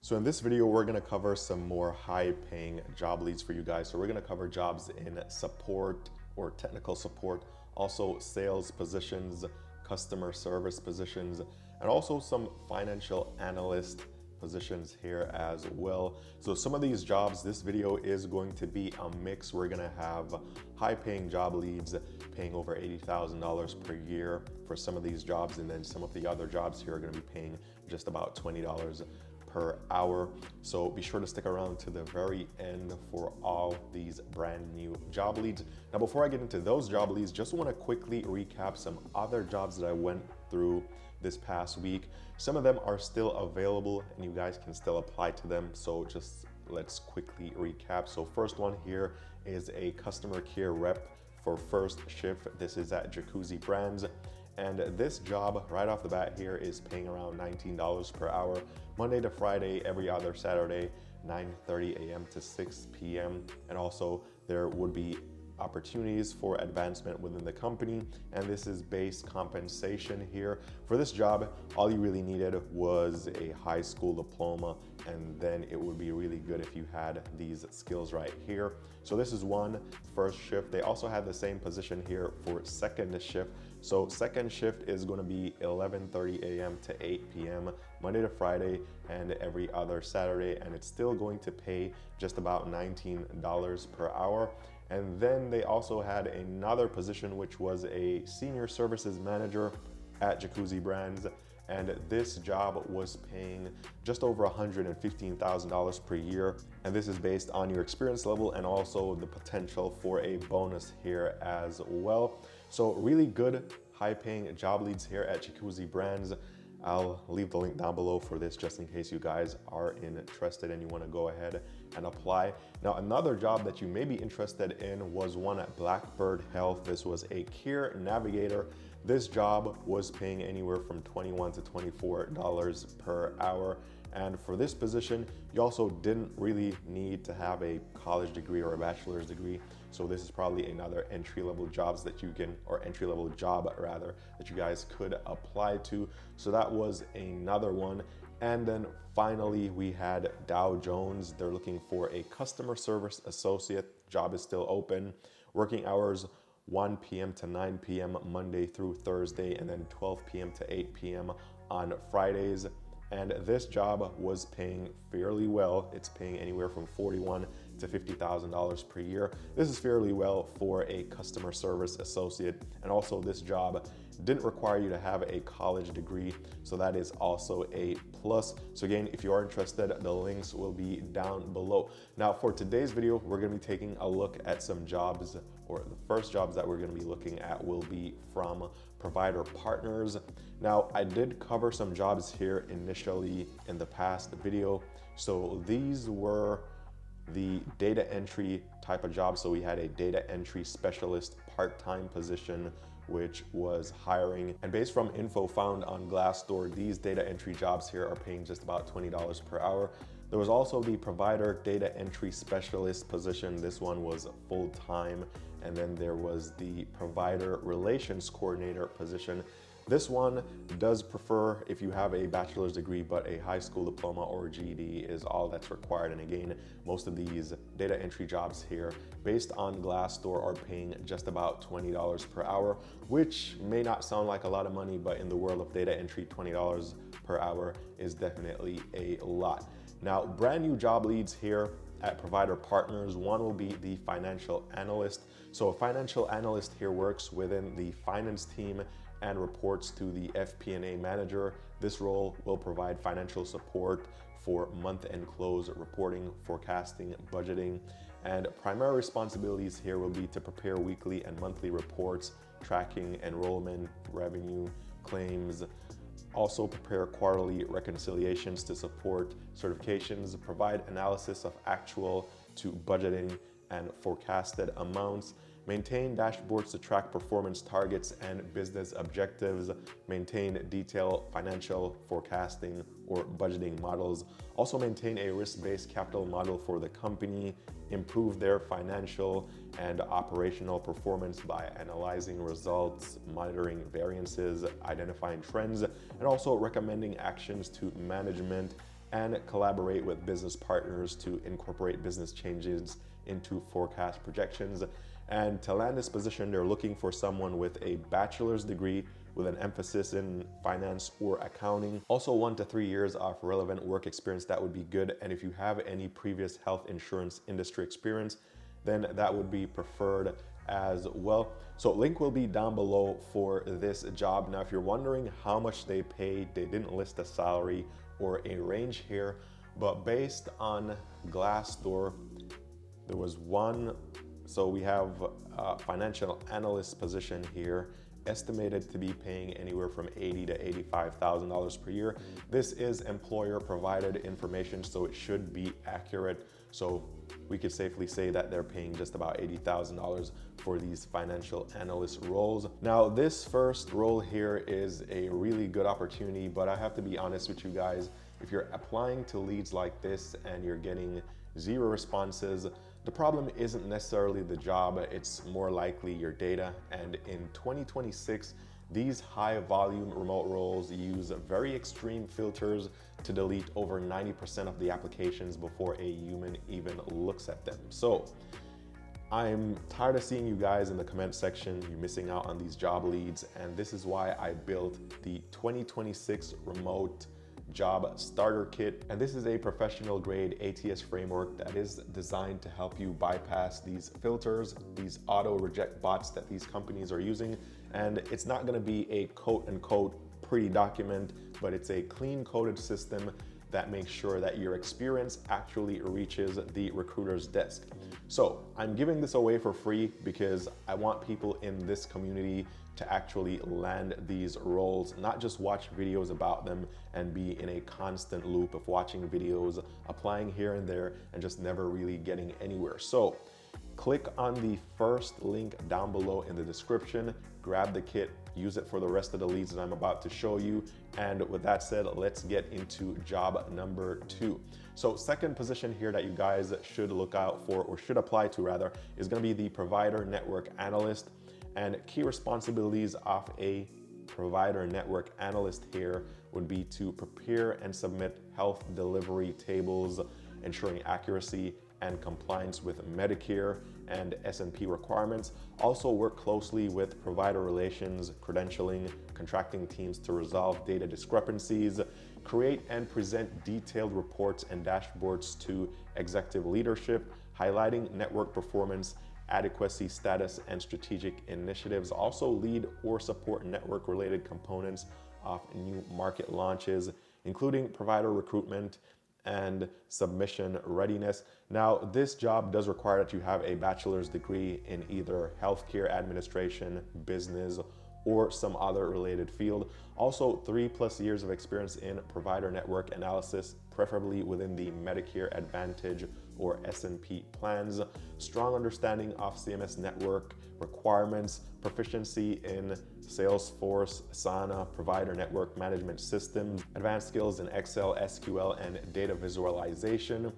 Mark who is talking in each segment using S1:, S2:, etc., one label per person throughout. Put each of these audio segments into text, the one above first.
S1: So in this video, we're gonna cover some more high-paying job leads for you guys. So we're gonna cover jobs in support or technical support, also sales positions, customer service positions, and also some financial analyst positions here as well. So some of these jobs, this video is going to be a mix. We're gonna have high-paying job leads paying over $80,000 per year for some of these jobs, and then some of the other jobs here are gonna be paying just about $20 per hour. So be sure to stick around to the very end for all these brand new job leads. Now, before I get into those job leads, just want to quickly recap some other jobs that I went through this past week. Some of them are still available and you guys can still apply to them. So just let's quickly recap. So first one here is a customer care rep for first shift. This is at Jacuzzi Brands. And this job right off the bat here is paying around $19 per hour, Monday to Friday, every other Saturday, 9:30 a.m. to 6 p.m. And also there would be opportunities for advancement within the company. And this is base compensation here. For this job, all you really needed was a high school diploma, and then it would be really good if you had these skills right here. So this is one first shift. They also had the same position here for second shift. So second shift is going to be 11:30 a.m. to 8 p.m. Monday to Friday and every other Saturday, and it's still going to pay just about $19 per hour. And then they also had another position, which was a senior services manager at Jacuzzi Brands. And this job was paying just over $115,000 per year. And this is based on your experience level and also the potential for a bonus here as well. So really good high-paying job leads here at Jacuzzi Brands. I'll leave the link down below for this just in case you guys are interested and you want to go ahead and apply. Now, another job that you may be interested in was one at Blackbird Health. This was a care navigator. This job was paying anywhere from $21 to $24 per hour. And for this position, you also didn't really need to have a college degree or a bachelor's degree. So this is probably another entry-level jobs that you can, or entry-level job rather, that you guys could apply to. So that was another one. And then finally, we had Dow Jones. They're looking for a customer service associate. Job is still open. Working hours 1 p.m. to 9 p.m. Monday through Thursday, and then 12 p.m. to 8 p.m. on Fridays. And this job was paying fairly well. It's paying anywhere from $41,000 to $50,000 per year. This is fairly well for a customer service associate. And also this job didn't require you to have a college degree, so that is also a plus. So again, if you are interested, the links will be down below. Now for today's video, we're gonna be taking a look at some jobs, or the first jobs that we're gonna be looking at will be from Provider Partners. Now, I did cover some jobs here initially in the past video. So these were the data entry type of jobs. So we had a data entry specialist part-time position, which was hiring. And based from info found on Glassdoor, these data entry jobs here are paying just about $20 per hour. There was also the provider data entry specialist position. This one was full-time. And then there was the provider relations coordinator position. This one does prefer if you have a bachelor's degree, but a high school diploma or GED is all that's required. And again, most of these data entry jobs here based on Glassdoor are paying just about $20 per hour, which may not sound like a lot of money, but in the world of data entry, $20 per hour is definitely a lot. Now, brand new job leads here at Provider Partners. One will be the financial analyst. So a financial analyst here works within the finance team and reports to the FP&A manager. This role will provide financial support for month-end close reporting, forecasting, budgeting, and primary responsibilities here will be to prepare weekly and monthly reports, tracking enrollment, revenue, claims, also prepare quarterly reconciliations to support certifications, provide analysis of actual to budgeting and forecasted amounts, maintain dashboards to track performance targets and business objectives, maintain detailed financial forecasting or budgeting models, also maintain a risk-based capital model for the company, improve their financial and operational performance by analyzing results, monitoring variances, identifying trends, and also recommending actions to management and collaborate with business partners to incorporate business changes into forecast projections. And to land this position, they're looking for someone with a bachelor's degree with an emphasis in finance or accounting. Also 1 to 3 years of relevant work experience, that would be good. And if you have any previous health insurance industry experience, then that would be preferred as well. So link will be down below for this job. Now, if you're wondering how much they paid, they didn't list a salary or a range here, but based on Glassdoor, there was one. So we have a financial analyst position here, estimated to be paying anywhere from $80,000 to $85,000 per year. This is employer provided information, so it should be accurate. So we could safely say that they're paying just about $80,000 for these financial analyst roles. Now, this first role here is a really good opportunity, but I have to be honest with you guys. If you're applying to leads like this and you're getting 0 responses, the problem isn't necessarily the job, it's more likely your data. And in 2026, these high volume remote roles use very extreme filters to delete over 90% of the applications before a human even looks at them. So I'm tired of seeing you guys in the comment section, you're missing out on these job leads. And this is why I built the 2026 remote job starter kit. And this is a professional grade ATS framework that is designed to help you bypass these filters, these auto reject bots that these companies are using. And it's not going to be a quote unquote pretty document, but it's a clean coded system that makes sure that your experience actually reaches the recruiter's desk. So I'm giving this away for free because I want people in this community to actually land these roles, not just watch videos about them and be in a constant loop of watching videos, applying here and there, and just never really getting anywhere. So click on the first link down below in the description, grab the kit, use it for the rest of the leads that I'm about to show you. And with that said, let's get into job number 2. So second position here that you guys should look out for, or should apply to rather, is going to be the provider network analyst. And key responsibilities of a provider network analyst here would be to prepare and submit health delivery tables, ensuring accuracy and compliance with Medicare and S&P requirements. Also work closely with provider relations, credentialing, contracting teams to resolve data discrepancies, create and present detailed reports and dashboards to executive leadership, highlighting network performance, adequacy status, and strategic initiatives. Also lead or support network related components of new market launches, including provider recruitment and submission readiness. Now, this job does require that you have a bachelor's degree in either healthcare administration, business, or some other related field. Also 3+ years of experience in provider network analysis, preferably within the Medicare Advantage or S&P plans, strong understanding of CMS network requirements, proficiency in Salesforce, Asana, provider network management systems, advanced skills in Excel, SQL, and data visualization,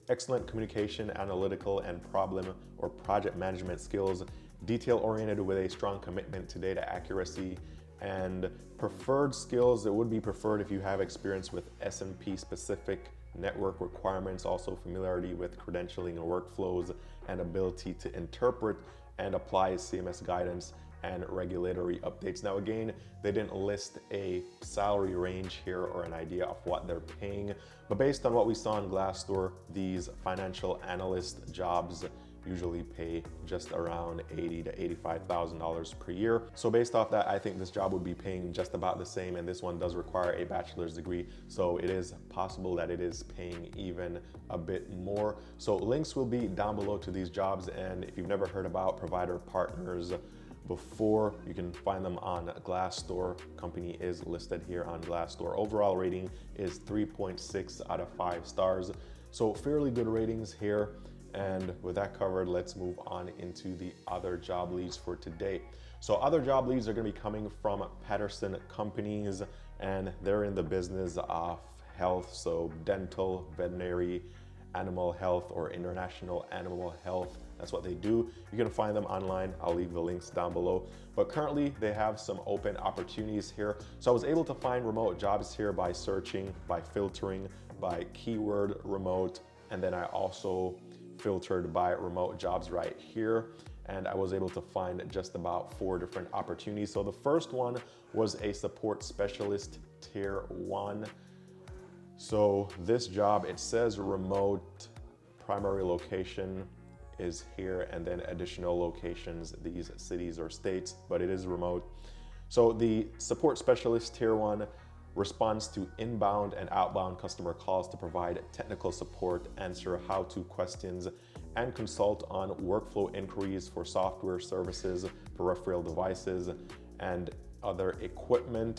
S1: excellent communication, analytical, and problem or project management skills, detail-oriented with a strong commitment to data accuracy, and preferred skills. It would be preferred if you have experience with S&P specific network requirements, also familiarity with credentialing and workflows, and ability to interpret and apply CMS guidance and regulatory updates. Now again, they didn't list a salary range here or an idea of what they're paying, but based on what we saw on Glassdoor, these financial analyst jobs usually pay just around $80,000 to $85,000 per year. So based off that, I think this job would be paying just about the same, and this one does require a bachelor's degree, so it is possible that it is paying even a bit more. So links will be down below to these jobs, and if you've never heard about Provider Partners before, you can find them on Glassdoor. Company is listed here on Glassdoor. Overall rating is 3.6 out of 5 stars, so fairly good ratings here. And with that covered, let's move on into the other job leads for today. So other job leads are going to be coming from Patterson Companies, and they're in the business of health, so dental, veterinary, animal health, or international animal health. That's what they do. You can find them online. I'll leave the links down below. But currently they have some open opportunities here. So I was able to find remote jobs here by searching, by filtering, by keyword remote, and then I also filtered by remote jobs right here, and I was able to find just about 4 different opportunities. So the first one was a support specialist tier 1. So this job, it says remote, primary location is here, and then additional locations, these cities or states, but it is remote. So the support specialist tier 1 responds to inbound and outbound customer calls to provide technical support, answer how-to questions, and consult on workflow inquiries for software services, peripheral devices, and other equipment.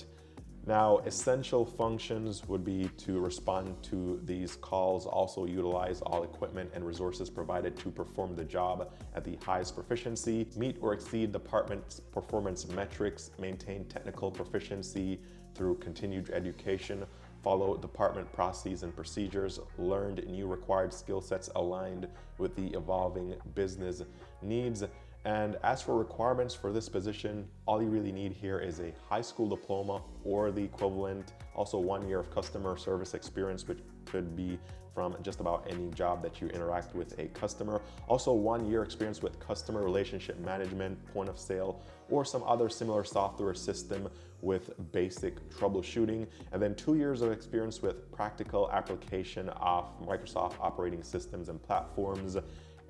S1: Now, essential functions would be to respond to these calls, also utilize all equipment and resources provided to perform the job at the highest proficiency, meet or exceed department's performance metrics, maintain technical proficiency through continued education, follow department processes and procedures, learned new required skill sets aligned with the evolving business needs. And as for requirements for this position, all you really need here is a high school diploma or the equivalent, also 1 year of customer service experience, which could be from just about any job that you interact with a customer. Also 1 year experience with customer relationship management, point of sale, or some other similar software system with basic troubleshooting. And then 2 years of experience with practical application of Microsoft operating systems and platforms.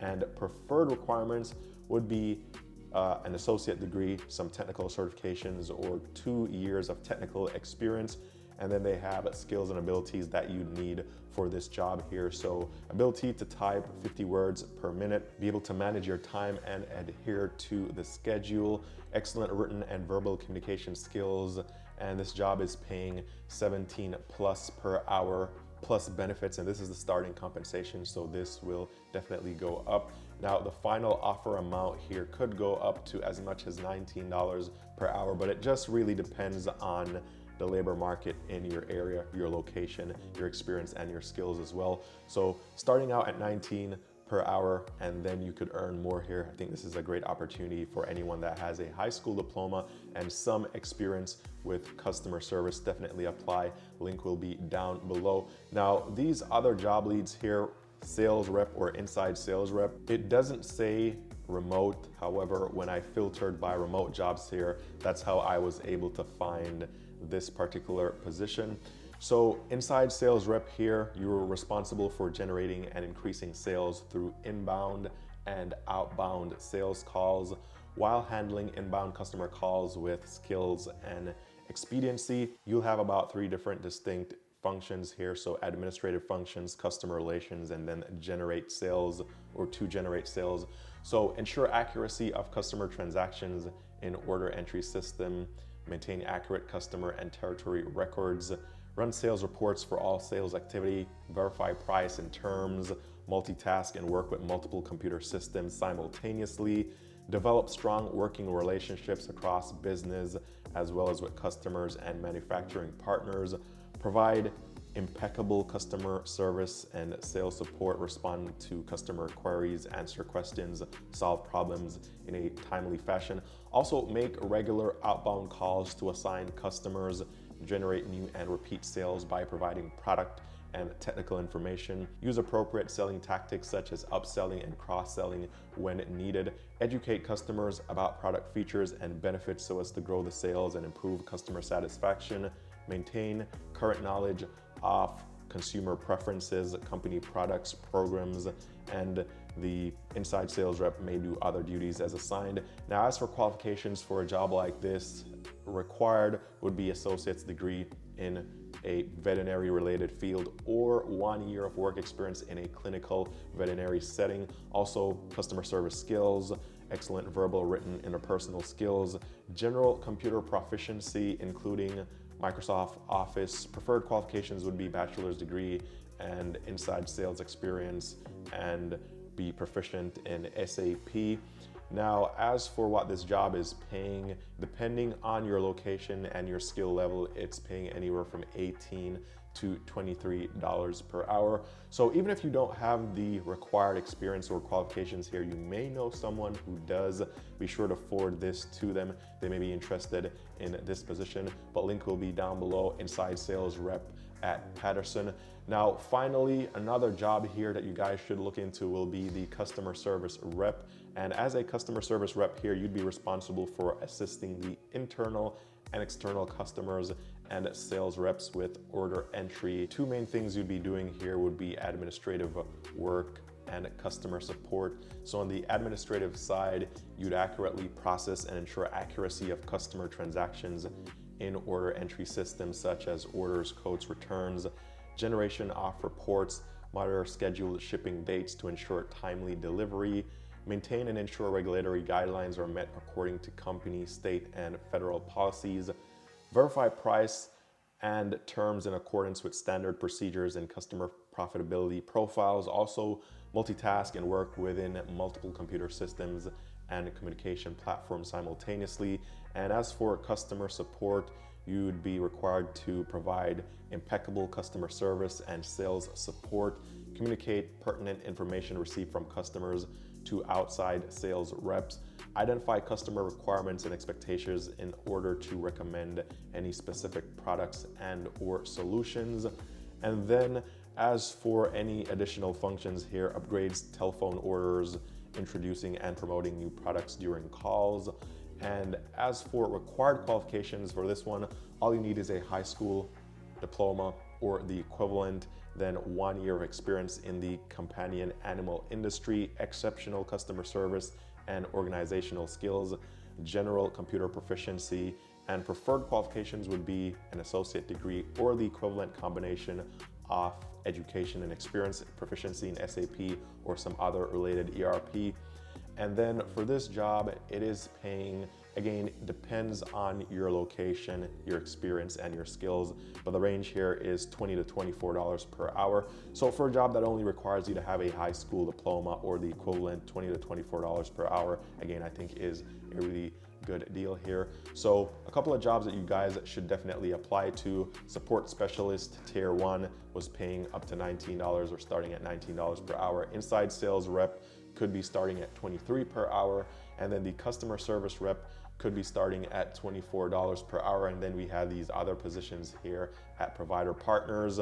S1: And preferred requirements would be an associate degree, some technical certifications, or 2 years of technical experience. And then they have skills and abilities that you need for this job here. So ability to type 50 words per minute, be able to manage your time and adhere to the schedule, excellent written and verbal communication skills. And this job is paying 17 plus per hour plus benefits, and this is the starting compensation, so this will definitely go up. Now, the final offer amount here could go up to as much as $19 per hour, but it just really depends on the labor market in your area, your location, your experience, and your skills as well. So starting out at 19 per hour, and then you could earn more here. I think this is a great opportunity for anyone that has a high school diploma and some experience with customer service. Definitely apply. Link will be down below. Now, these other job leads here, sales rep or inside sales rep, it doesn't say remote. However, when I filtered by remote jobs here, that's how I was able to find this particular position. So inside sales rep here, you're responsible for generating and increasing sales through inbound and outbound sales calls while handling inbound customer calls with skills and expediency. You'll have about 3 different distinct functions here. So administrative functions, customer relations, and then generate sales or to generate sales. So ensure accuracy of customer transactions in order entry system, maintain accurate customer and territory records, run sales reports for all sales activity, verify price and terms, multitask and work with multiple computer systems simultaneously, develop strong working relationships across business as well as with customers and manufacturing partners, provide impeccable customer service and sales support, respond to customer queries, answer questions, solve problems in a timely fashion. Also make regular outbound calls to assign customers, generate new and repeat sales by providing product and technical information, use appropriate selling tactics such as upselling and cross-selling when needed, educate customers about product features and benefits so as to grow the sales and improve customer satisfaction, maintain current knowledge of consumer preferences, company products, programs, and the inside sales rep may do other duties as assigned. Now, as for qualifications for a job like this, required would be associate's degree in a veterinary related field or 1 year of work experience in a clinical veterinary setting. Also customer service skills, excellent verbal, written, interpersonal skills, general computer proficiency, including Microsoft Office. Preferred qualifications would be bachelor's degree and inside sales experience, and be proficient in SAP. Now, as for what this job is paying, depending on your location and your skill level, it's paying anywhere from $18 to $23 per hour. So even if you don't have the required experience or qualifications here, you may know someone who does. Be sure to forward this to them. They may be interested in this position, but link will be down below. Inside sales rep at Patterson. Now, finally, another job here that you guys should look into will be the customer service rep. And as a customer service rep here, you'd be responsible for assisting the internal and external customers and sales reps with order entry. Two main things you'd be doing here would be administrative work and customer support. So on the administrative side, you'd accurately process and ensure accuracy of customer transactions in order entry systems such as orders, quotes, returns, generation of reports, monitor scheduled shipping dates to ensure timely delivery, maintain and ensure regulatory guidelines are met according to company, state, and federal policies, verify price and terms in accordance with standard procedures and customer profitability profiles. Also multitask and work within multiple computer systems and communication platforms simultaneously. And as for customer support, you'd be required to provide impeccable customer service and sales support, communicate pertinent information received from customers to outside sales reps, identify customer requirements and expectations in order to recommend any specific products and or solutions. And then as for any additional functions here, upgrades, telephone orders, introducing and promoting new products during calls. And as for required qualifications for this one, all you need is a high school diploma or the equivalent, then 1 year of experience in the companion animal industry, exceptional customer service and organizational skills, general computer proficiency, and preferred qualifications would be an associate degree or the equivalent combination of education and experience, proficiency in SAP or some other related ERP. And then for this job, it is paying, again, depends on your location, your experience, and your skills, but the range here is $20 to $24 per hour. So for a job that only requires you to have a high school diploma or the equivalent, $20 to $24 per hour, again, I think is a really good deal here. So a couple of jobs that you guys should definitely apply to. Support specialist tier 1 was paying up to $19 or starting at $19 per hour. Inside sales rep could be starting at $23 per hour. And then the customer service rep could be starting at $24 per hour. And then we have these other positions here at provider partners,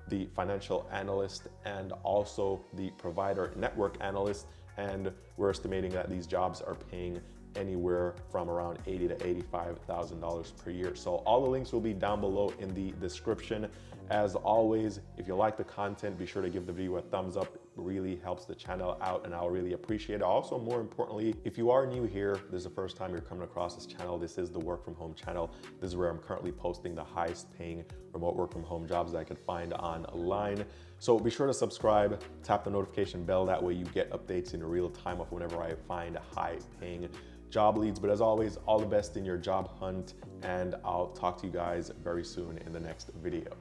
S1: the financial analyst, and also the provider network analyst. And we're estimating that these jobs are paying anywhere from around $80,000 to $85,000 per year. So all the links will be down below in the description. As always, if you like the content, be sure to give the video a thumbs up. It really helps the channel out and I'll really appreciate it. Also, more importantly, if you are new here, this is the first time you're coming across this channel, this is the work from home channel. This is where I'm currently posting the highest paying remote work from home jobs that I could find online. So be sure to subscribe, tap the notification bell. That way you get updates in real time of whenever I find high paying job leads. But as always, all the best in your job hunt, and I'll talk to you guys very soon in the next video.